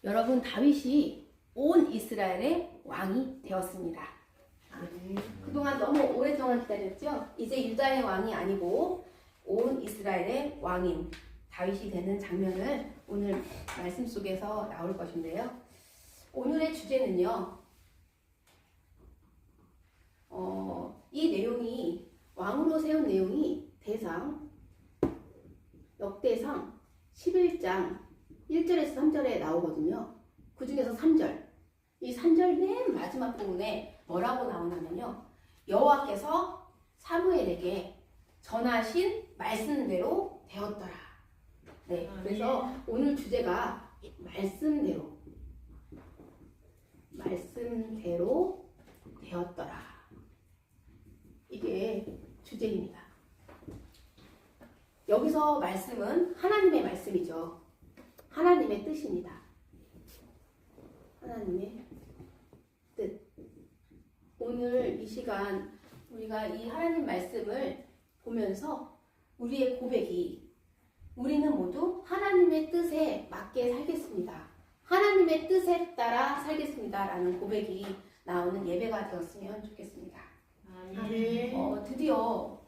여러분, 다윗이 온 이스라엘의 왕이 되었습니다. 그동안 너무 오랫동안 기다렸죠? 이제 유다의 왕이 아니고 온 이스라엘의 왕인 다윗이 되는 장면을 오늘 말씀 속에서 나올 것인데요. 오늘의 주제는요. 이 내용이 왕으로 세운 내용이 역대상 11장 1절에서 3절에 나오거든요. 그 중에서 3절. 이 3절 맨 마지막 부분에 뭐라고 나오냐면요. 여호와께서 사무엘에게 전하신 말씀대로 되었더라. 네, 그래서 오늘 주제가 말씀대로 되었더라. 이게 주제입니다. 여기서 말씀은 하나님의 말씀이죠. 하나님의 뜻입니다. 하나님의 뜻. 오늘 이 시간 우리가 이 하나님 말씀을 보면서 우리의 고백이 우리는 모두 하나님의 뜻에 맞게 살겠습니다. 하나님의 뜻에 따라 살겠습니다. 라는 고백이 나오는 예배가 되었으면 좋겠습니다. 드디어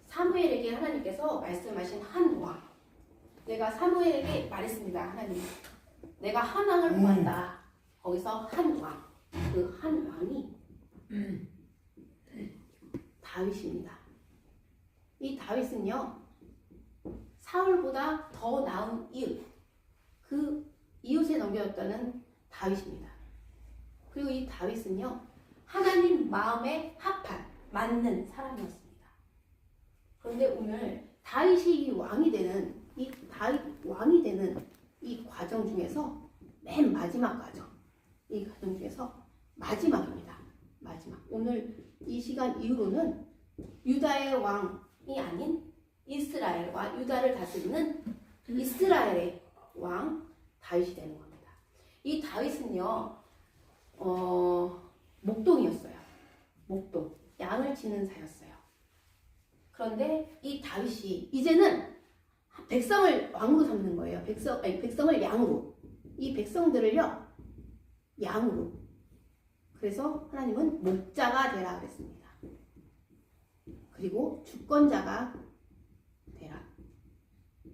사무엘에게 하나님께서 말씀하신 한 왕. 내가 사무엘에게 말했습니다. 하나님. 내가 한 왕을 구한다. 거기서 한 왕. 그 한 왕이 다윗입니다. 이 다윗은요. 사울보다 더 나은 이웃. 그 이웃에 넘겨졌다는 다윗입니다. 그리고 이 다윗은요. 하나님 마음에 합한 맞는 사람이었습니다. 그런데 오늘 다윗이 왕이 되는 이 과정 중에서 맨 마지막 과정. 이 과정 중에서 마지막입니다. 마지막. 오늘 이 시간 이후로는 유다의 왕이 아닌 이스라엘과 유다를 다스리는 이스라엘의 왕 다윗이 되는 겁니다. 이 다윗은요. 목동이었어요. 목동. 양을 치는 자였어요. 그런데 이 다윗이 이제는 백성을 왕으로 삼는 거예요. 백성을 양으로. 이 백성들을요. 양으로. 그래서 하나님은 목자가 되라 그랬습니다. 그리고 주권자가 되라.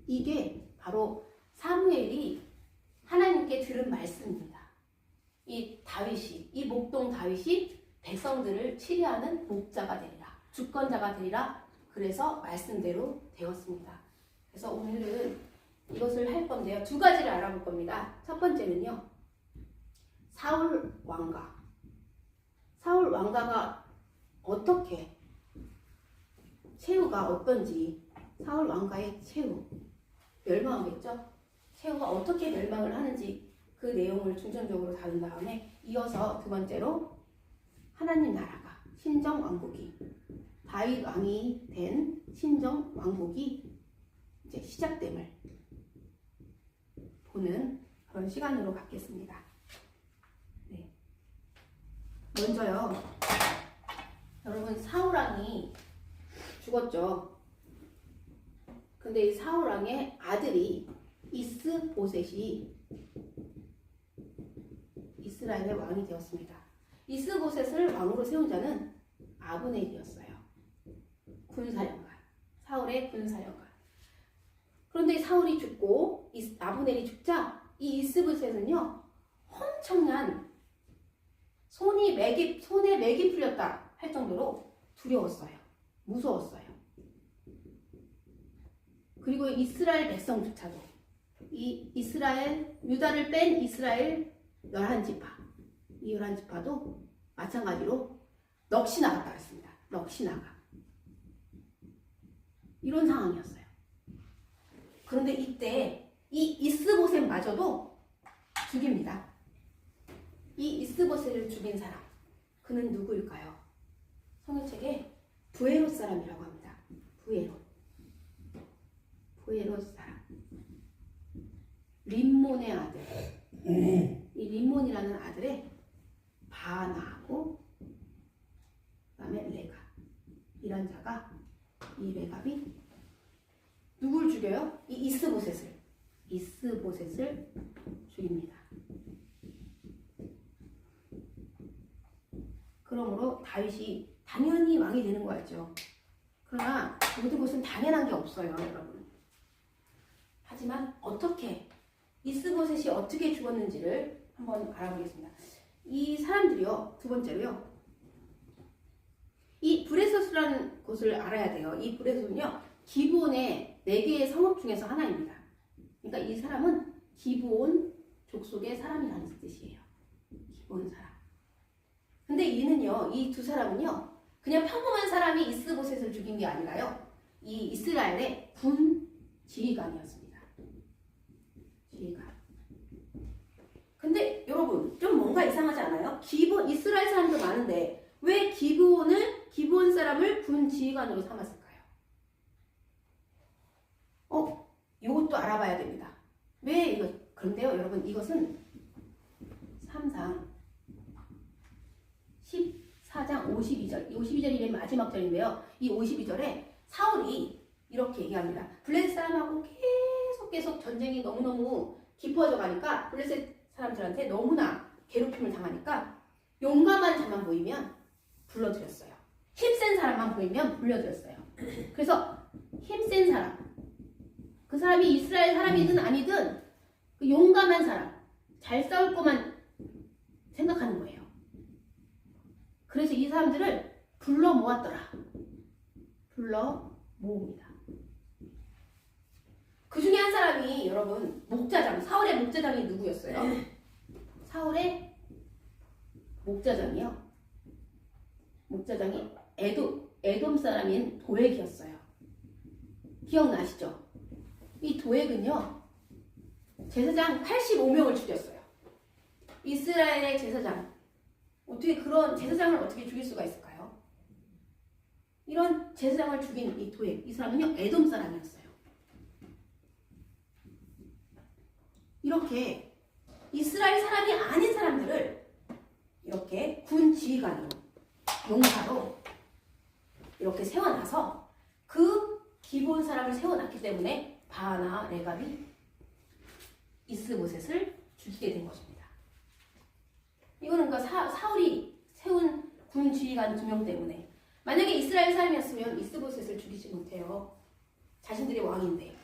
이게 바로 사무엘이 하나님께 들은 말씀입니다. 이 목동 다윗이 백성들을 치리하는 목자가 되리라. 주권자가 되리라. 그래서 말씀대로 되었습니다. 그래서 오늘은 이것을 할 건데요. 두 가지를 알아볼 겁니다. 첫 번째는요. 사울 왕가가 어떻게 최후가 어떤지 사울 왕가의 최후 멸망하겠죠? 최후가 어떻게 멸망을 하는지 그 내용을 중점적으로 다룬 다음에 이어서 두 번째로 하나님 나라가 신정 왕국이 다윗 왕이 된 신정 왕국이 이제 시작됨을 보는 그런 시간으로 갖겠습니다. 네. 먼저요. 여러분 사울 왕이 죽었죠. 근데 이 사울 왕의 아들이 이스보셋이 이스라엘의 왕이 되었습니다. 이스보셋을 왕으로 세운 자는 아브넬이었어요. 군사령관. 사울의 군사령관. 그런데 사울이 죽고 아브넬이 죽자 이 이스보셋은요. 엄청난 손에 맥이 풀렸다 할 정도로 두려웠어요. 무서웠어요. 그리고 이스라엘 백성조차도 이 유다를 뺀 이스라엘 11지파 이 11지파도 마찬가지로 넋이 나갔다 했습니다. 넋이 나가. 이런 상황이었어요. 그런데 이때 이 이스보셋마저도 죽입니다. 이 이스보셋을 죽인 사람 그는 누구일까요? 성경책에 부에롯 사람이라고 합니다. 부에롯 사람. 림몬의 아들. 이 림몬이라는 아들의 바나하고 그다음에 레갑. 이런 자가 이 레갑이 누굴 죽여요? 이 이스보셋을 죽입니다. 그러므로 다윗이 당연히 왕이 되는 거였죠. 그러나 모든 것은 당연한 게 없어요, 여러분. 하지만 어떻게 이스보셋이 어떻게 죽었는지를 한번 알아보겠습니다. 이 사람들이요, 두 번째로요, 이 브레셋이라는 곳을 알아야 돼요. 이 브레셋은요, 기브온의 4개의 성읍 중에서 하나입니다. 그러니까 이 사람은 기브온 족속의 사람이라는 뜻이에요. 기브온 사람. 근데 이는요, 이 두 사람은요, 그냥 평범한 사람이 이스보셋을 죽인 게 아니라요, 이 이스라엘의 군 지휘관이었습니다. 지휘관. 근데 여러분, 좀 뭔가 이상하지 않아요? 이스라엘 사람도 많은데 왜 기브온 사람을 군 지휘관으로 삼았을까요? 이것도 알아봐야 됩니다. 왜 이거? 그런데요, 여러분, 이것은 3장 14장 52절, 52절이 맨 마지막 절인데요. 이 52절에 사울이 이렇게 얘기합니다. 블레셋 사람하고 계속 전쟁이 너무너무 깊어져 가니까 블레셋 사람들한테 너무나 괴롭힘을 당하니까 용감한 자만 보이면 불러들였어요. 힘센 사람만 보이면 불러들였어요. 그래서 힘센 사람, 그 사람이 이스라엘 사람이든 아니든 그 용감한 사람, 잘 싸울 것만 생각하는 거예요. 그래서 이 사람들을 불러 모았더라. 불러 모읍니다. 그 중에 한 사람이 여러분 사울의 목자장이 누구였어요? 사울의 목자장이 에돔 사람인 도액이었어요. 기억나시죠? 이 도액은요, 제사장 85명을 죽였어요. 이스라엘의 제사장. 어떻게 그런 제사장을 어떻게 죽일 수가 있을까요? 이런 제사장을 죽인 이 도액, 이 사람은요, 에돔 사람이었어요. 이렇게 이스라엘 사람이 아닌 사람들을 이렇게 군 지휘관으로, 용사로 이렇게 세워놔서 그 기본 사람을 세워놨기 때문에 바하나 레갑이 이스보셋을 죽이게 된 것입니다. 이거는 그러니까 사울이 세운 군 지휘관 2명 때문에, 만약에 이스라엘 사람이었으면 이스보셋을 죽이지 못해요. 자신들이 왕인데.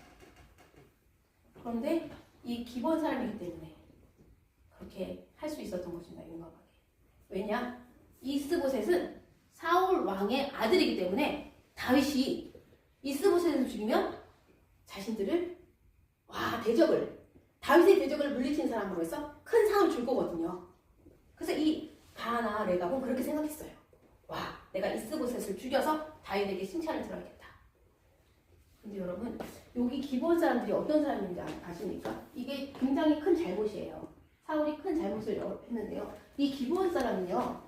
그런데 이 기본 사람이기 때문에 그렇게 할 수 있었던 것입니다. 용감하게. 왜냐? 이스보셋은 사울 왕의 아들이기 때문에 다윗이 이스보셋을 죽이면 자신들을 다윗의 대적을 물리친 사람으로 해서 큰 상을 줄 거거든요. 그래서 이 바하나 레갑은 그렇게 생각했어요. 내가 이스보셋을 죽여서 다윗에게 칭찬을 들어야겠다. 근데 여러분, 여기 기본 사람들이 어떤 사람인지 아십니까? 이게 굉장히 큰 잘못이에요. 사울이 큰 잘못을 했는데요. 이 기본 사람은요,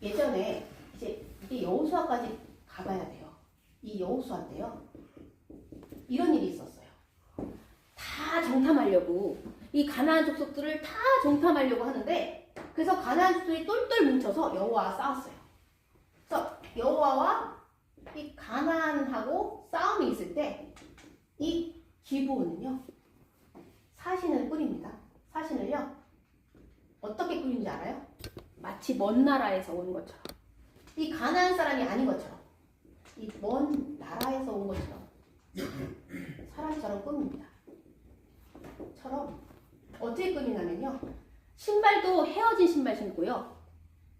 예전에 이게 여호수아까지 가봐야 돼요. 이 여호수아인데요, 이런 일이 있었어요. 다 정탐하려고, 이 가나안 족속들을 다 정탐하려고 하는데, 그래서 가나안 족속이 똘똘 뭉쳐서 여호와와 싸웠어요. 그래서 여호와와 이 가나안하고 싸움이 있을 때 이 기브온은요, 사신을 꾸립니다. 사신을요, 어떻게 꾸린지 알아요? 마치 먼 나라에서 온 것처럼, 이 가나안 사람이 아닌 것처럼, 이 먼 나라에서 온 것처럼 사람처럼 꾸밉니다. 어떻게 꾸미냐면요, 신발도 헤어진 신발 신고요,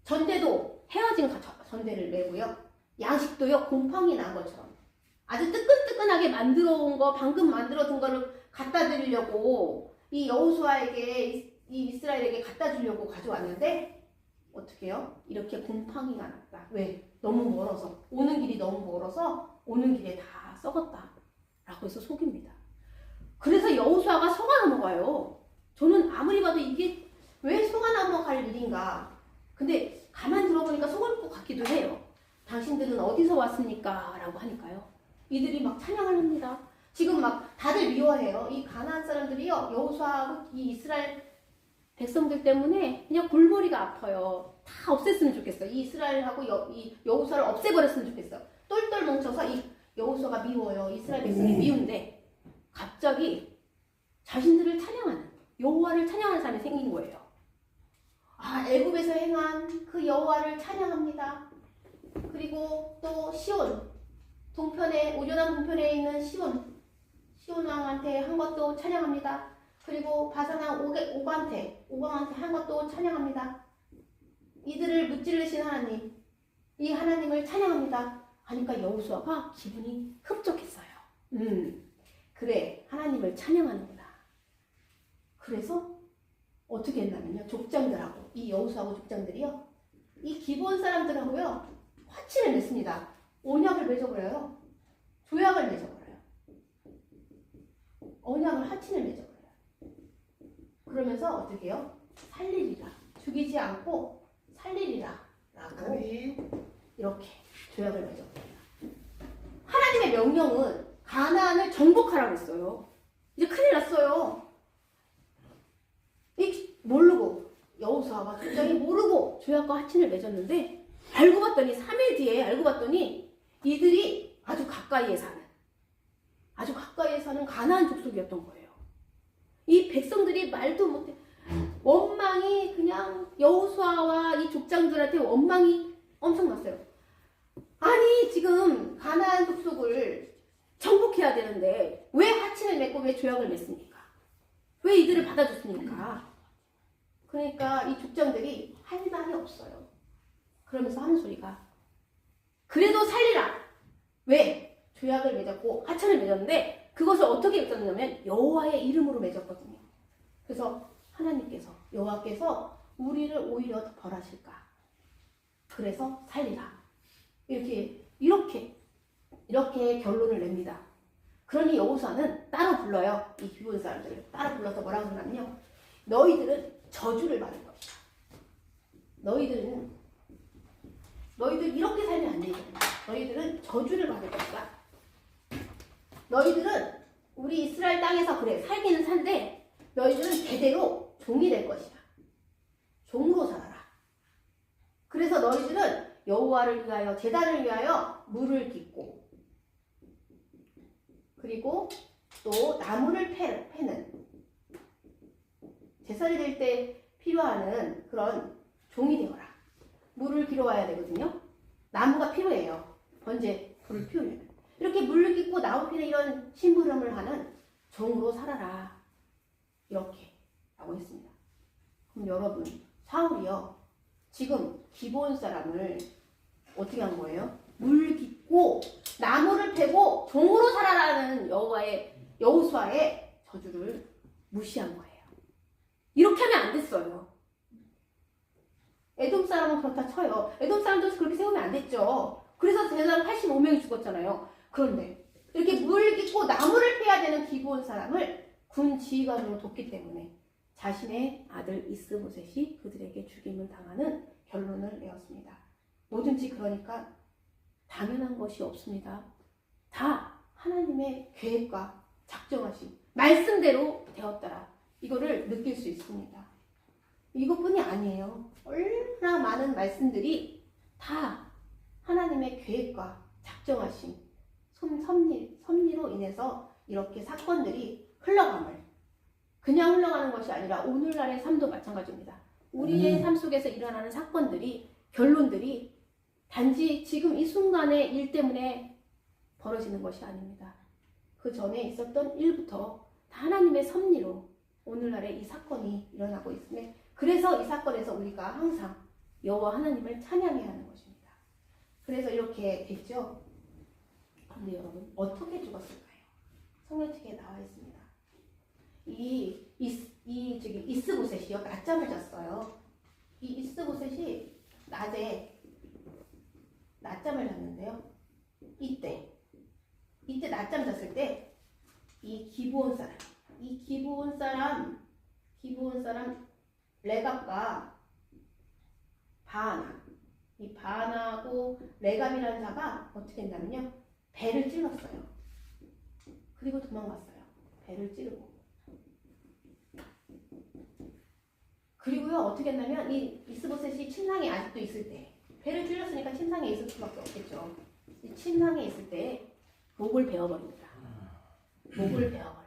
전대도 헤어진 전대를 메고요, 양식도요 곰팡이 난 것처럼 아주 뜨끈뜨끈하게 만들어 온 거, 방금 만들어둔 거를 갖다 드리려고 이 여호수아에게, 이 이스라엘에게 갖다 주려고 가져왔는데 어떻게 해요? 이렇게 곰팡이가 났다. 왜? 너무 멀어서, 오는 길이 너무 멀어서 오는 길에 다 썩었다 라고 해서 속입니다. 그래서 여호수아가 속아 넘어가요. 저는 아무리 봐도 이게 왜 속아 넘어갈 일인가. 근데 가만 들어보니까 속을 것 같기도 해요. 당신들은 어디서 왔습니까? 라고 하니까요, 이들이 막 찬양을 합니다. 지금 막 다들 미워해요. 이 가나안 사람들이요, 여호수아하고 이 이스라엘 백성들 때문에 그냥 골머리가 아파요. 다 없앴으면 좋겠어. 이 이스라엘하고 이 여호수아를 없애버렸으면 좋겠어. 똘똘 뭉쳐서 이 여호수아가 미워요. 이스라엘 백성이 미운데 갑자기 자신들을 찬양하는, 여호와를 찬양하는 사람이 생긴 거예요. 애굽에서 행한 그 여호와를 찬양합니다. 그리고 또 시온 동편에 오조단 동편에 있는 시온 왕한테 한 것도 찬양합니다. 그리고 바산왕 오방한테 한 것도 찬양합니다. 이들을 무찌르신 하나님, 이 하나님을 찬양합니다. 하니까 여호수아가 기분이 흡족했어요. 그래, 하나님을 찬양하는구나. 그래서 어떻게 했냐면요, 족장들하고 이 여호수아하고 족장들이요, 이 기브온 사람들하고요 화친을 맺습니다. 언약을 맺어버려요. 조약을 맺어버려요. 언약을 화친을 맺어버려요. 그러면서 어떻게 해요? 살리리라, 죽이지 않고 살리리라 라고 이렇게 조약을 맺어버려요. 하나님의 명령은 가나안을 정복하라고 했어요. 이제 큰일 났어요. 모르고 여호수아가 굉장히 모르고 조약과 화친을 맺었는데, 알고 봤더니 3일 뒤에 알고 봤더니 이들이 아주 가까이에 사는 가나안 족속이었던 거예요. 이 백성들이 말도 못해 원망이, 그냥 여호수아와 이 족장들한테 원망이 엄청났어요. 아니, 지금 가나안 족속을 정복해야 되는데 왜 화친을 맺고 왜 조약을 맺습니까? 왜 이들을 받아줬습니까? 그러니까 이 족장들이 할 말이 없어요. 그러면서 하는 소리가, 그래도 살리라. 왜? 조약을 맺었고 화친을 맺었는데 그것을 어떻게 맺었냐면 여호와의 이름으로 맺었거든요. 그래서 하나님께서, 여호와께서 우리를 오히려 더 벌하실까? 그래서 살리라. 이렇게 결론을 냅니다. 그러니 여호수아는 따로 불러요. 이 기브온 사람들을 따로 불러서 뭐라고 하냐면요, 너희들은 저주를 받을 것이다. 너희들 이렇게 살면 안 되겠다. 너희들은 저주를 받을 것이다. 너희들은 우리 이스라엘 땅에서 그래 살기는 산데 너희들은 대대로 종이 될 것이다. 종으로 살아라. 그래서 너희들은 여호와를 위하여, 제단을 위하여 물을 깃고, 그리고 또 나무를 패는, 제사를 드릴 때 필요하는 그런 종이 되어라. 물을 길어와야 되거든요. 나무가 필요해요. 번제 불을 피우면. 이렇게 물을 깃고 나무 피는 이런 심부름을 하는 종으로 살아라. 이렇게 라고 했습니다. 그럼 여러분, 사울이요, 지금 기브온 사람을 어떻게 한 거예요? 물 깃고 나무를 패고 종으로 살아라는 여호수아의 저주를 무시한 거예요. 이렇게 하면 안 됐어요. 에돔 사람은 그렇다 쳐요. 에돔 사람도 그렇게 세우면 안 됐죠. 그래서 대사람 85명이 죽었잖아요. 그런데 이렇게 물 깃고 나무를 패야 되는 기브온 사람을 군 지휘관으로 뒀기 때문에 자신의 아들 이스보셋이 그들에게 죽임을 당하는 결론을 내었습니다. 뭐든지 그러니까 당연한 것이 없습니다. 다 하나님의 계획과 작정하신 말씀대로 되었더라. 이거를 느낄 수 있습니다. 이것뿐이 아니에요. 얼마나 많은 말씀들이 다 하나님의 계획과 작정하신 섭리로 인해서 이렇게 사건들이 흘러감을, 그냥 흘러가는 것이 아니라 오늘날의 삶도 마찬가지입니다. 우리의 삶 속에서 일어나는 사건들이, 결론들이 단지 지금 이 순간의 일 때문에 벌어지는 것이 아닙니다. 그 전에 있었던 일부터 다 하나님의 섭리로 오늘날의 이 사건이 일어나고 있음에, 그래서 이 사건에서 우리가 항상 여호와 하나님을 찬양해야 하는 것입니다. 그래서 이렇게 됐죠. 그런데 여러분, 어떻게 죽었을까요? 성경책에 나와 있습니다. 이스보셋이요, 낮잠을 잤어요. 이 이스보셋이 낮에 낮잠을 잤는데요. 이때 낮잠 잤을 때 이 기브온 사람 레갑과 이 바나하고 레갑이라는 자가 어떻게 했냐면요, 배를 찔렀어요. 그리고 도망갔어요. 배를 찌르고. 그리고요, 어떻게 했냐면 이 이스보셋이 침상에 아직도 있을 때, 배를 찔렀으니까 침상에 있을 수밖에 없겠죠. 이 침상에 있을 때 목을 베어버립니다. 목을 베어버려요.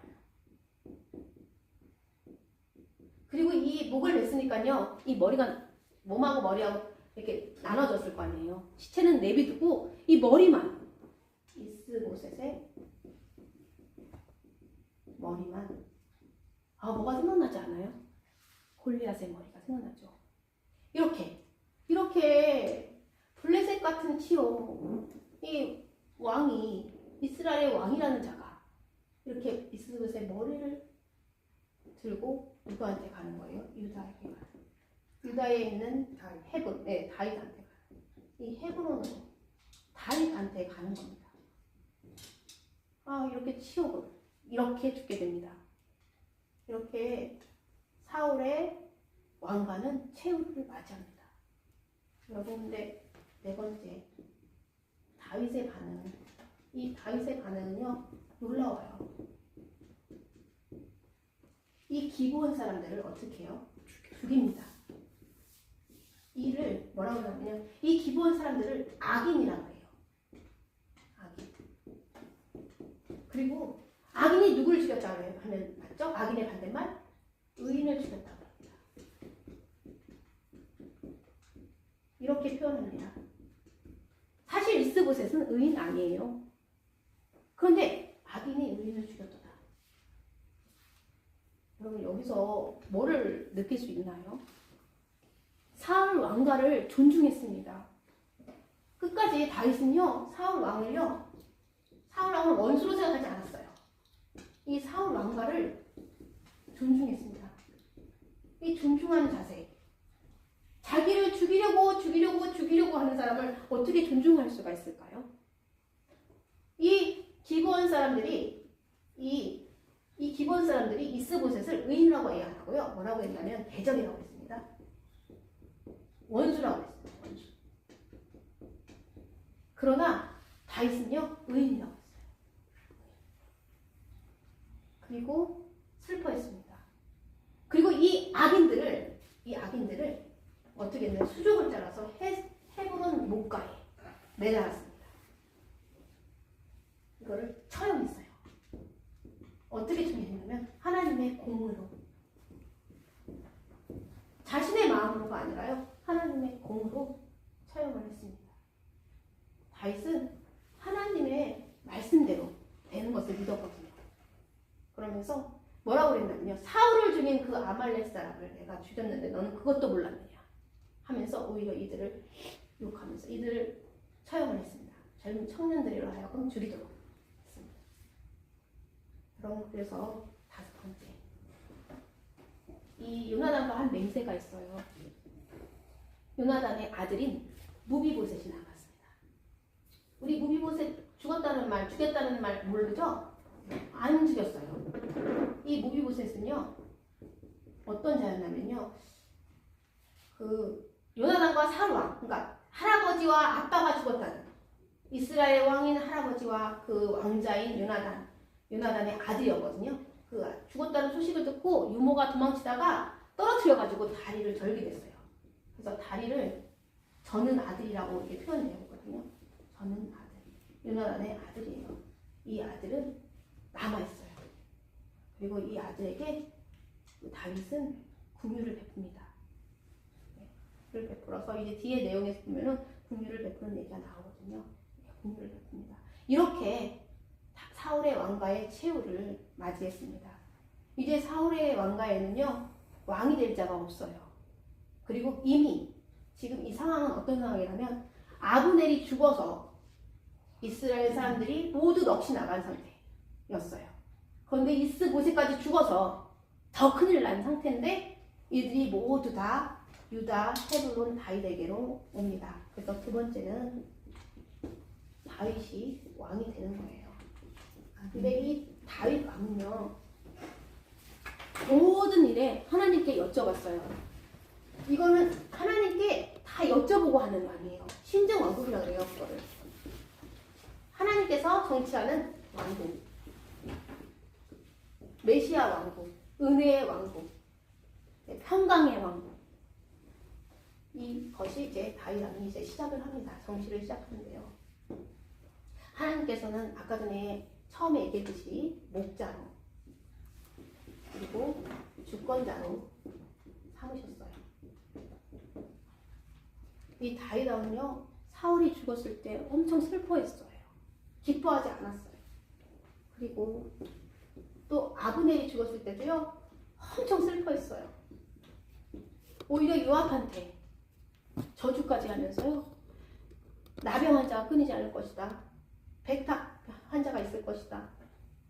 그리고 이 목을 뱄으니까요, 이 머리가 몸하고 머리하고 이렇게 나눠졌을 거 아니에요. 시체는 내비두고 이 머리만, 이스보셋의 머리만, 뭐가 생각나지 않아요? 골리앗의 머리가 생각나죠. 이렇게 블레셋 같은 치로 이 왕이, 이스라엘의 왕이라는 자가 이렇게 이스보셋의 머리를 들고 누구한테 가는 거예요? 유다에게 가는. 유다에 있는 헤브론, 다윗한테 가는. 이 헤브론으로 다윗한테 가는 겁니다. 이렇게 치욕을, 이렇게 죽게 됩니다. 이렇게 사울의 왕가는 최후를 맞이합니다. 여러분, 근데 네 번째, 다윗의 반응. 이 다윗의 반응은요, 놀라워요. 이 기브온 사람들을 어떻게 해요? 죽입니다. 이를 뭐라고 하냐면, 이 기브온 사람들을 악인이라고 해요. 악인. 그리고 악인이 누구를 죽였다고 해요? 맞죠? 악인의 반대말? 의인을 죽였다고 합니다. 이렇게 표현합니다. 사실 이스보셋은 의인 아니에요. 그런데 악인이 의인을 죽였다. 여러분, 여기서 뭐를 느낄 수 있나요? 사울 왕가를 존중했습니다. 끝까지 다윗은요, 사울 왕을 원수로 생각하지 않았어요. 이 사울 왕가를 존중했습니다. 이 존중하는 자세. 자기를 죽이려고 하는 사람을 어떻게 존중할 수가 있을까요? 이 기브온 사람들이 이스보셋을 의인이라고 해야 하고요. 뭐라고 했냐면 대적이라고 했습니다. 원수라고 했습니다. 원수. 그러나 다윗은요, 의인이라고 했어요. 그리고 슬퍼했습니다. 그리고 이 악인들을 어떻게 했냐면 수족을 잘라서 헤브론 목가에 매달았습니다. 이거를 처형했어요. 어떻게 처형했냐면 하나님의 공으로, 자신의 마음으로가 아니라요, 하나님의 공으로 처형을 했습니다. 다윗은 하나님의 말씀대로 되는 것을 믿었거든요. 그러면서 뭐라고 그랬냐면요, 사울을 죽인 그 아말렉 사람을 내가 죽였는데 너는 그것도 몰랐느냐 하면서 오히려 이들을 욕하면서 이들을 처형을 했습니다. 젊은 청년들이라 하여금 죽이도록 했습니다. 그래서 다섯 번째, 이 요나단과 한 맹세가 있어요. 요나단의 아들인 무비보셋이 나갔습니다. 우리 무비보셋 죽였다는 말 모르죠? 안 죽였어요. 이 무비보셋은요, 어떤 자였냐면요, 요나단과 사울왕, 그러니까 할아버지와 아빠가 죽었다는, 이스라엘 왕인 할아버지와 그 왕자인 요나단의 아들이었거든요. 그 죽었다는 소식을 듣고 유모가 도망치다가 떨어뜨려가지고 다리를 절게 됐어요. 그래서 다리를 저는 아들이라고 이렇게 표현해보거든요. 저는 아들, 요나단의 아들이에요. 이 아들은 남아있어요. 그리고 이 아들에게 다윗은 긍휼을 베풉니다. 긍휼을 베풀어서 이제 뒤에 내용에서 보면은 긍휼을 베푸는 얘기가 나오거든요. 긍휼을 베풉니다. 이렇게 사울의 왕가의 최후를 맞이했습니다. 이제 사울의 왕가에는요, 왕이 될 자가 없어요. 그리고 이미 지금 이 상황은 어떤 상황이라면 아브넬이 죽어서 이스라엘 사람들이 모두 넋이 나간 상태였어요. 그런데 이스보셋까지 죽어서 더 큰일 난 상태인데 이들이 모두 다 유다, 헤브론, 다윗에게로 옵니다. 그래서 두 번째는 다윗이 왕이 되는 거예요. 근데 이 다윗 왕은요, 모든 일에 하나님께 여쭤봤어요. 이거는 하나님께 다 여쭤보고 하는 왕이에요. 신정 왕국이라고 그래요, 그거를. 하나님께서 정치하는 왕국, 메시아 왕국, 은혜의 왕국, 평강의 왕국. 이것이 이제 다윗 왕이 이제 시작을 합니다. 정치를 시작하는데요. 하나님께서는 아까 전에 처음에 얘기했듯이 목자로 그리고 주권자로 삼으셨어요. 이 다윗 왕은요 사울이 죽었을 때 엄청 슬퍼했어요. 기뻐하지 않았어요. 그리고 또 아브넬이 죽었을 때도요 엄청 슬퍼했어요. 오히려 요압한테 저주까지 하면서요 나병 환자가 끊이지 않을 것이다. 백탁 환자가 있을 것이다.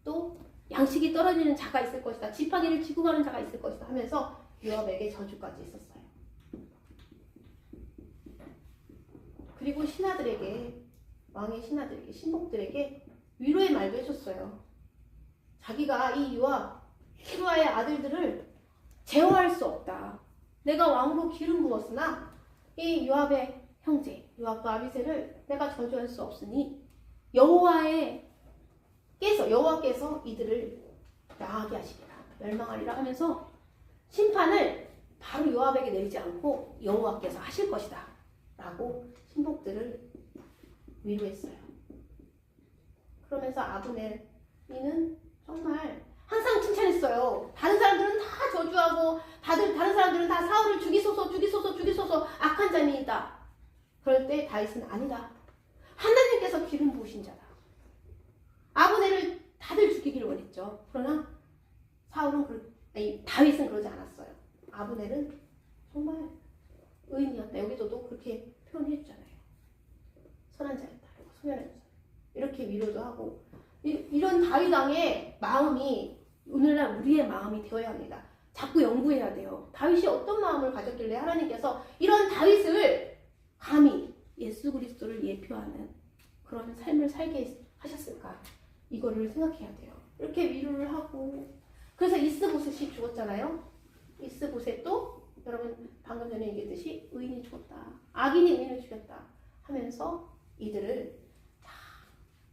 또 양식이 떨어지는 자가 있을 것이다. 지팡이를 쥐고 가는 자가 있을 것이다 하면서 요압에게 저주까지 있었어요. 그리고 신하들에게, 왕의 신하들에게, 신복들에게 위로의 말도 해줬어요. 자기가 이 요압, 키루아의 아들들을 제어할 수 없다. 내가 왕으로 기름 부었으나 이 요압의 형제 요압과 아비새를 내가 저주할 수 없으니 여호와께서 이들을 망하게 하시리라, 멸망하리라 하면서 심판을 바로 요압에게 내리지 않고 여호와께서 하실 것이다 라고 신복들을 위로했어요. 그러면서 아브넬이는 정말 항상 칭찬했어요. 다른 사람들은 다 저주하고 다른 사람들은 다 사울을 죽이소서 악한 자입니다. 그럴 때 다윗은 아니다. 하나님께서 기름 부으신 자다. 아브넬을 다들 죽이기를 원했죠. 그러나 다윗은 그러지 않았어요. 아브넬은 정말 의인이었다. 여기서도 그렇게 표현해 주잖아요. 선한 자였다. 소멸한 자. 이렇게 위로도 하고 이런 다윗 왕의 마음이 오늘날 우리의 마음이 되어야 합니다. 자꾸 연구해야 돼요. 다윗이 어떤 마음을 가졌길래 하나님께서 이런 다윗을 감히 예수 그리스도를 예표하는 그런 삶을 살게 하셨을까? 이거를 생각해야 돼요. 이렇게 위로를 하고 그래서 이스보셋이 죽었잖아요. 이스보셋도 여러분 방금 전에 얘기했듯이 의인이 죽었다. 악인이 의인을 죽였다 하면서 이들을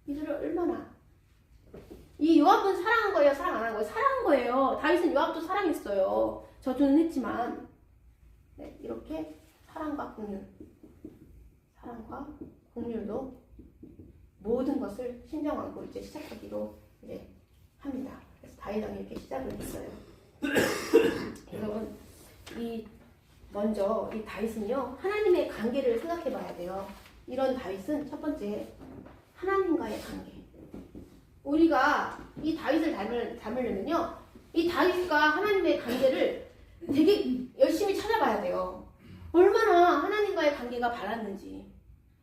얼마나 이 요압은 사랑한 거예요? 사랑 안 한 거예요? 사랑한 거예요. 다윗은 요압도 사랑했어요. 저주는 했지만 네, 이렇게 사랑과 공률로 모든 것을 신정하고 이제 시작하기로 이제 합니다. 그래서 다윗 왕이 이렇게 시작을 했어요. 여러분 먼저 이 다윗은요 하나님의 관계를 생각해 봐야 돼요. 이런 다윗은 첫 번째 하나님과의 관계. 우리가 이 다윗을 닮으려면요 이 다윗과 하나님의 관계를 되게 열심히 찾아봐야 돼요. 얼마나 하나님과의 관계가 바랐는지.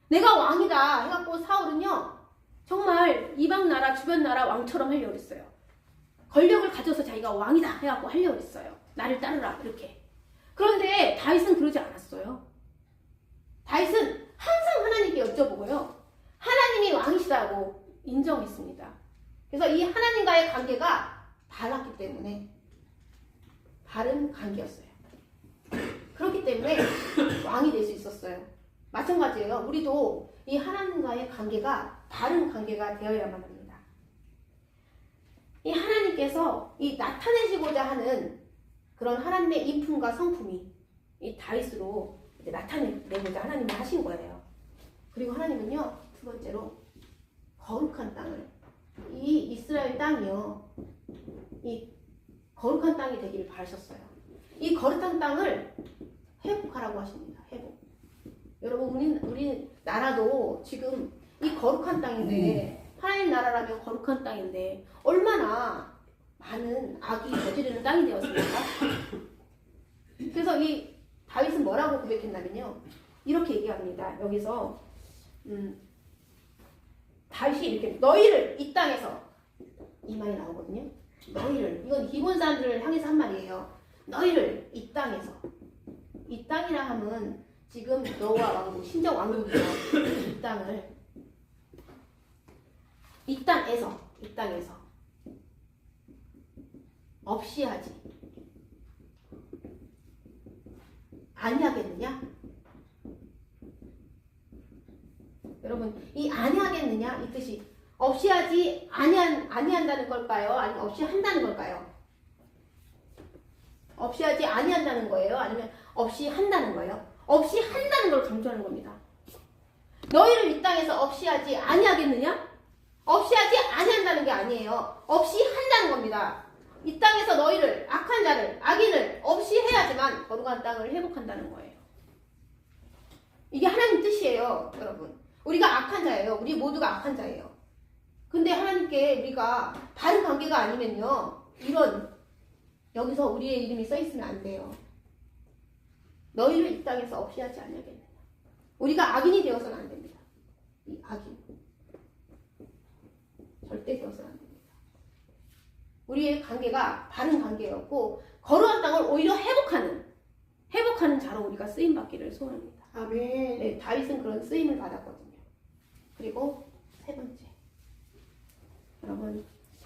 내가 왕이다 해갖고 사울은요 정말 이방 나라 주변 나라 왕처럼 하려고 했어요. 권력을 가져서 자기가 왕이다 해갖고 하려고 했어요. 나를 따르라 이렇게. 그런데 다윗은 그러지 않았어요. 다윗은 항상 하나님께 여쭤보고요 하나님이 왕이시다고 인정했습니다. 그래서 이 하나님과의 관계가 바랐기 때문에 바른 관계였어요. 그렇기 때문에 왕이 될 수 있었어요. 마찬가지예요. 우리도 이 하나님과의 관계가 바른 관계가 되어야만 합니다. 이 하나님께서 이 나타내시고자 하는 그런 하나님의 인품과 성품이 이 다윗으로 이제 나타내고자 하나님이 하신 거예요. 그리고 하나님은요 두 번째로 거룩한 땅을 이 이스라엘 땅이요 이 거룩한 땅이 되기를 바라셨어요. 이 거룩한 땅을 회복하라고 하십니다. 회복. 여러분 우리 나라도 지금 이 거룩한 땅인데 하나님 나라라면 거룩한 땅인데 얼마나 많은 악이 저지르는 땅이 되었습니까? 그래서 이 다윗은 뭐라고 고백했냐면요 이렇게 얘기합니다. 여기서 다윗이 이렇게 너희를 이 땅에서 이 말이 나오거든요. 너희를 이건 기본 사람들을 향해서 한 말이에요. 너희를 이 땅에서 이 땅이라 함은 지금 너와 왕국 신정 왕국이죠. 이 땅에서 없이 하지 아니하겠느냐? 여러분 이 아니하겠느냐 이 뜻이 없이 하지 아니한다는 걸까요? 아니면 없이 한다는 걸까요? 없이 하지 아니한다는 거예요? 아니면 없이 한다는 거예요? 없이 한다는 걸 강조하는 겁니다. 너희를 이 땅에서 없이 하지 아니하겠느냐? 없이 하지 아니한다는 게 아니에요. 없이 한다는 겁니다. 이 땅에서 너희를 악한 자를 악인을 없이 해야지만 거룩한 땅을 회복한다는 거예요. 이게 하나님 뜻이에요, 여러분. 우리가 악한 자예요. 우리 모두가 악한 자예요. 근데 하나님께 우리가 바른 관계가 아니면요, 이런 여기서 우리의 이름이 써 있으면 안 돼요. 너희를 이 땅에서 없이 하지 않냐겠느냐. 우리가 악인이 되어서는 안 됩니다. 이 악인 절대 되어서는 안 됩니다. 우리의 관계가 바른 관계였고 거룩한 땅을 오히려 회복하는 자로 우리가 쓰임 받기를 소원합니다. 아멘. 네, 다윗은 그런 쓰임을 받았거든요. 그리고 세 번째, 여러분,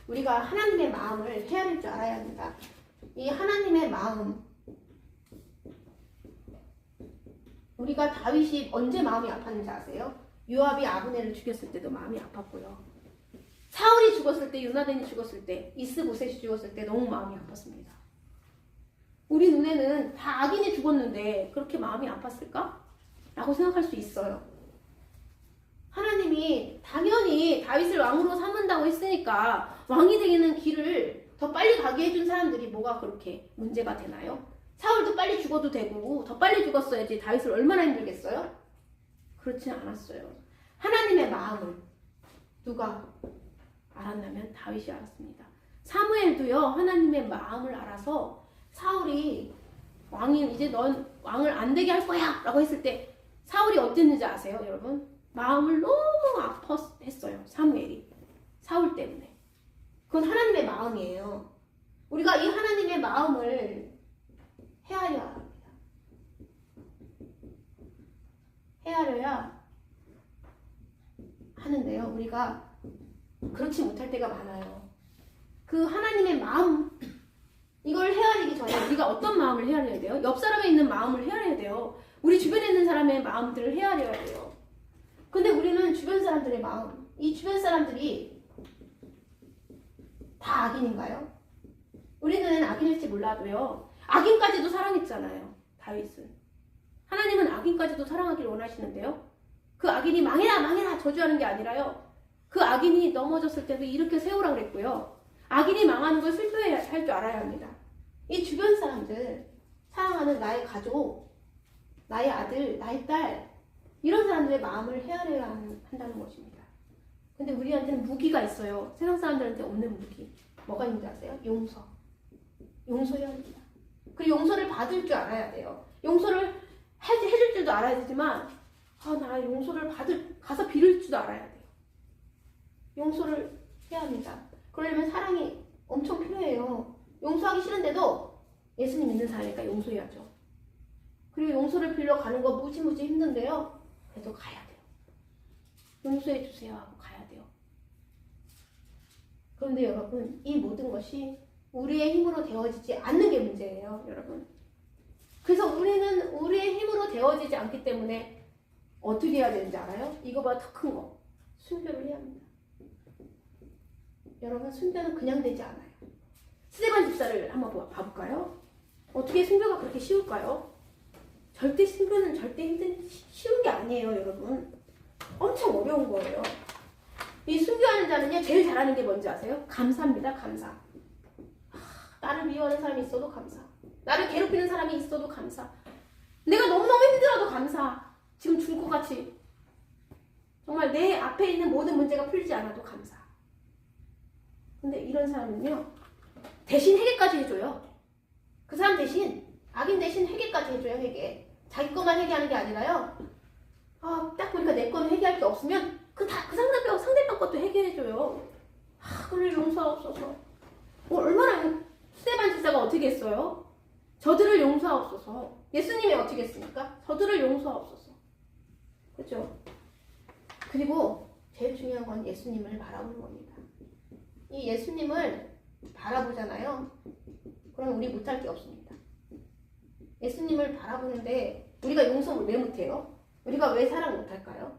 우리가 하나님의 마음을 헤아릴 줄 알아야 합니다. 이 하나님의 마음, 우리가 다윗이 언제 마음이 아팠는지 아세요? 요압이 아브넬을 죽였을 때도 마음이 아팠고요. 사울이 죽었을 때, 요나단이 죽었을 때, 이스보셋이 죽었을 때 너무 마음이 아팠습니다. 우리 눈에는 다 악인이 죽었는데 그렇게 마음이 아팠을까? 라고 생각할 수 있어요. 하나님이 당연히 다윗을 왕으로 삼는다고 했으니까 왕이 되는 길을 더 빨리 가게 해준 사람들이 뭐가 그렇게 문제가 되나요? 사울도 빨리 죽어도 되고 더 빨리 죽었어야지 다윗을 얼마나 힘들겠어요? 그렇지 않았어요. 하나님의 마음을 누가 알았냐면 다윗이 알았습니다. 사무엘도요, 하나님의 마음을 알아서 사울이 왕이 이제 넌 왕을 안 되게 할 거야 라고 했을 때 사울이 어땠는지 아세요, 여러분? 마음을 너무 아팠어요, 사무엘이. 사울 때문에. 그건 하나님의 마음이에요. 우리가 이 하나님의 마음을 헤아려야 합니다. 헤아려야 하는데요, 우리가 그렇지 못할 때가 많아요. 그 하나님의 마음, 이걸 헤아리기 전에 우리가 어떤 마음을 헤아려야 돼요? 옆 사람에 있는 마음을 헤아려야 돼요. 우리 주변에 있는 사람의 마음들을 헤아려야 돼요. 근데 우리는 주변 사람들의 마음, 이 주변 사람들이 다 악인인가요? 우리 눈에는 악인일지 몰라도요, 악인까지도 사랑했잖아요, 다윗은. 하나님은 악인까지도 사랑하기를 원하시는데요, 그 악인이 망해라 저주하는 게 아니라요, 그 악인이 넘어졌을 때도 일으켜 세우라 그랬고요, 악인이 망하는 걸 슬퍼해야 할 줄 알아야 합니다. 이 주변 사람들, 사랑하는 나의 가족, 나의 아들, 나의 딸, 이런 사람들의 마음을 헤아려야 한다는 것입니다. 근데 우리한테는 무기가 있어요. 세상 사람들한테 없는 무기. 뭐가 있는지 아세요? 용서. 용서해야 합니다. 그리고 용서를 받을 줄 알아야 돼요. 용서를 해줄 줄도 알아야 되지만, 나 용서를 가서 빌을 줄도 알아야 돼요. 용서를 해야 합니다. 그러려면 사랑이 엄청 필요해요. 용서하기 싫은데도 예수님 믿는 사람이니까 용서해야죠. 그리고 용서를 빌려 가는 거 무지무지 힘든데요, 그래도 가야 돼요. 용서해 주세요 하고 가야 돼요. 그런데 여러분, 이 모든 것이 우리의 힘으로 되어지지 않는 게 문제예요, 여러분. 그래서 우리는 우리의 힘으로 되어지지 않기 때문에 어떻게 해야 되는지 알아요? 이거보다 더 큰 거, 순교를 해야 합니다. 여러분, 순교는 그냥 되지 않아요. 스데반 집사를 한번 봐볼까요? 어떻게 순교가 그렇게 쉬울까요? 절대 순교는 쉬운 게 아니에요, 여러분. 엄청 어려운 거예요. 이 순교하는 자는요, 제일 잘하는 게 뭔지 아세요? 감사입니다, 감사. 나를 미워하는 사람이 있어도 감사. 나를 괴롭히는 사람이 있어도 감사. 내가 너무너무 힘들어도 감사. 지금 죽을 것 같이. 정말 내 앞에 있는 모든 문제가 풀리지 않아도 감사. 근데 이런 사람은요, 대신 회개까지 해줘요. 그 사람 대신, 악인 대신 회개까지 해줘요, 회개. 자기 것만 회개하는 게 아니라요, 딱 보니까 내 거는 회개할 게 없으면 그 상대방 것도 회개해줘요. 그를 용서하옵소서. 얼마나 스데반 집사가 어떻게 했어요? 저들을 용서하옵소서. 예수님이 어떻게 했습니까? 저들을 용서하옵소서. 그렇죠? 그리고 제일 중요한 건 예수님을 바라보는 겁니다. 이 예수님을 바라보잖아요. 그럼 우리 못할 게 없습니다. 예수님을 바라보는데 우리가 용서를 왜 못해요? 우리가 왜 사랑 못할까요?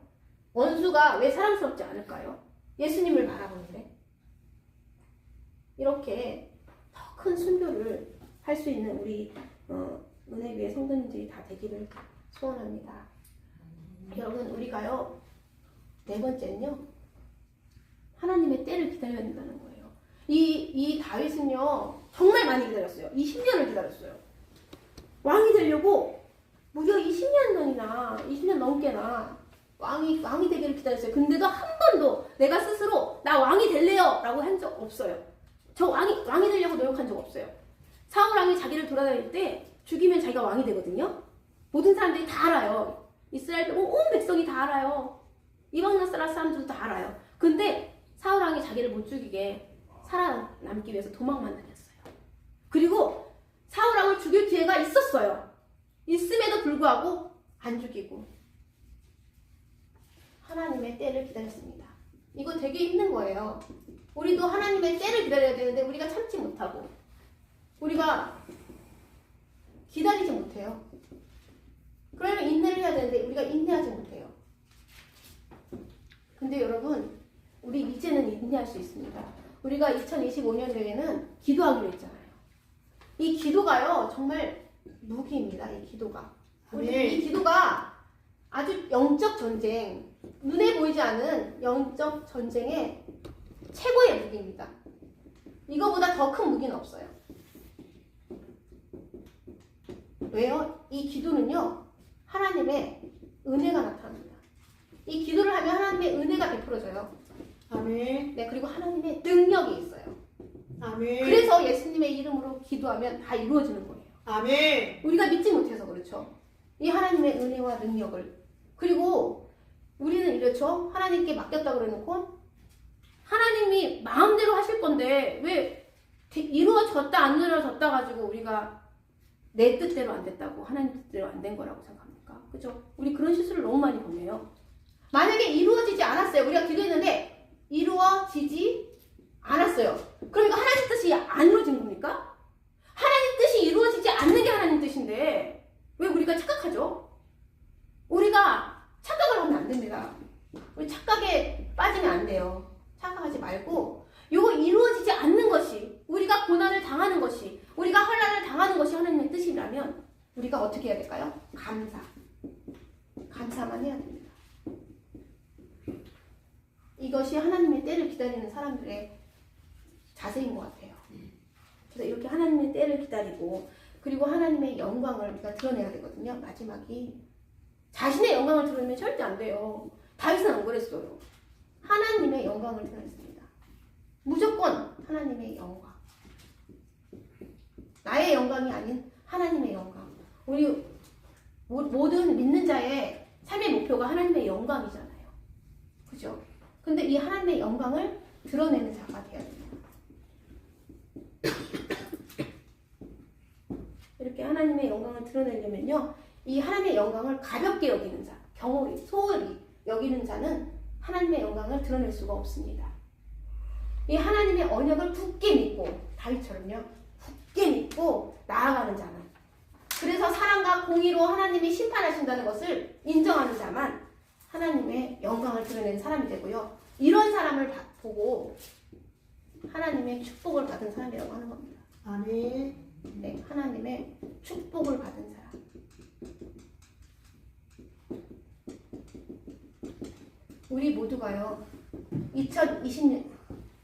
원수가 왜 사랑스럽지 않을까요? 예수님을 바라보는데. 이렇게 더 큰 순교를 할 수 있는 우리 은혜교회 성도님들이 다 되기를 소원합니다. 여러분, 우리가요, 네 번째는요, 하나님의 때를 기다려야 된다는 거예요. 이 다윗은요, 정말 많이 기다렸어요. 20년을 기다렸어요. 왕이 되려고 무려 20년 전이나 20년 넘게나 왕이 되기를 기다렸어요. 근데도 한 번도 내가 스스로 나 왕이 될래요 라고 한 적 없어요. 저 왕이 되려고 노력한 적 없어요. 사울 왕이 자기를 돌아다닐 때 죽이면 자기가 왕이 되거든요. 모든 사람들이 다 알아요. 이스라엘 온 백성이 다 알아요. 이방 나라 사람들도 다 알아요. 근데 사울 왕이 자기를 못 죽이게 살아남기 위해서 도망만 다녔어요. 그리고 사울 왕을 죽일 기회가 있었어요. 있음에도 불구하고 안 죽이고 하나님의 때를 기다렸습니다. 이거 되게 힘든 거예요. 우리도 하나님의 때를 기다려야 되는데 우리가 참지 못하고 우리가 기다리지 못해요. 그러면 인내를 해야 되는데 우리가 인내하지 못해요. 근데 여러분, 우리 이제는 인내할 수 있습니다. 우리가 2025년도에는 기도하기로 했잖아요. 이 기도가요, 정말 무기입니다. 이 기도가. 이 기도가 아주 영적 전쟁, 눈에 보이지 않은 영적 전쟁의 최고의 무기입니다. 이거보다 더 큰 무기는 없어요. 왜요? 이 기도는요, 하나님의 은혜가 나타납니다. 이 기도를 하면 하나님의 은혜가 베풀어져요. 아멘. 네, 그리고 하나님의 능력이 있어요. 아멘. 그래서 예수님의 이름으로 기도하면 다 이루어지는 거예요. 아멘. 우리가 믿지 못해서 그렇죠. 이 하나님의 은혜와 능력을. 그리고 우리는 이렇죠. 하나님께 맡겼다고 그래놓고 하나님이 마음대로 하실 건데 왜 이루어졌다 안 이루어졌다 가지고 우리가 내 뜻대로 안 됐다고 하나님 뜻대로 안 된 거라고 생각합니까? 그죠? 우리 그런 실수를 너무 많이 보네요. 만약에 이루어지지 않았어요. 우리가 기도했는데 이루어지지 않았어요. 그러니까 하나님 뜻이 안 이루어진 겁니까? 하나님 뜻이 이루어지지 않는 게 하나님 뜻인데 왜 우리가 착각하죠? 우리가 착각을 하면 안 됩니다. 우리 착각에 빠지면 안 돼요. 착각하지 말고 이거 이루어지지 않는 것이, 우리가 고난을 당하는 것이, 우리가 환난을 당하는 것이 하나님의 뜻이라면 우리가 어떻게 해야 될까요? 감사만 해야 됩니다. 이것이 하나님의 때를 기다리는 사람들의 자세인 것 같아요. 그래서 이렇게 하나님의 때를 기다리고 그리고 하나님의 영광을 우리가 드러내야 되거든요. 마지막이 자신의 영광을 드러내면 절대 안 돼요. 다윗은 안 그랬어요. 하나님의 영광을 드러냈습니다. 무조건 하나님의 영광. 나의 영광이 아닌 하나님의 영광. 우리 모든 믿는 자의 삶의 목표가 하나님의 영광이잖아요. 그죠? 근데 이 하나님의 영광을 드러내는 자가 돼야 됩니다. 이렇게 하나님의 영광을 드러내려면요, 이 하나님의 영광을 가볍게 여기는 자, 소홀히 여기는 자는 하나님의 영광을 드러낼 수가 없습니다. 이 하나님의 언약을 굳게 믿고, 다윗처럼요, 굳게 믿고 나아가는 자는, 그래서 사랑과 공의로 하나님이 심판하신다는 것을 인정하는 자만 하나님의 영광을 드러내는 사람이 되고요. 이런 사람을 보고 하나님의 축복을 받은 사람이라고 하는 겁니다. 아멘. 네, 하나님의 축복을 받은 사람. 우리 모두가요,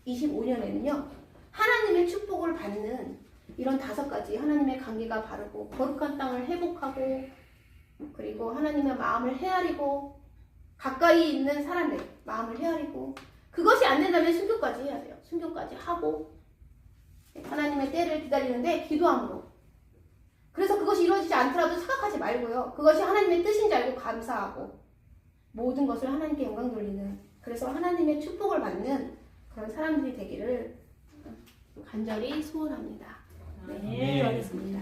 2025년에는요, 하나님의 축복을 받는 이런 5가지, 하나님의 관계가 바르고 거룩한 땅을 회복하고 그리고 하나님의 마음을 헤아리고 가까이 있는 사람의 마음을 헤아리고, 그것이 안 된다면 순교까지 해야 돼요. 순교까지 하고 하나님의 때를 기다리는데 기도함으로. 그래서 그것이 이루어지지 않더라도 착각하지 말고요. 그것이 하나님의 뜻인 줄 알고 감사하고 모든 것을 하나님께 영광 돌리는, 그래서 하나님의 축복을 받는 그런 사람들이 되기를 간절히 소원합니다. 네, 기도하겠습니다.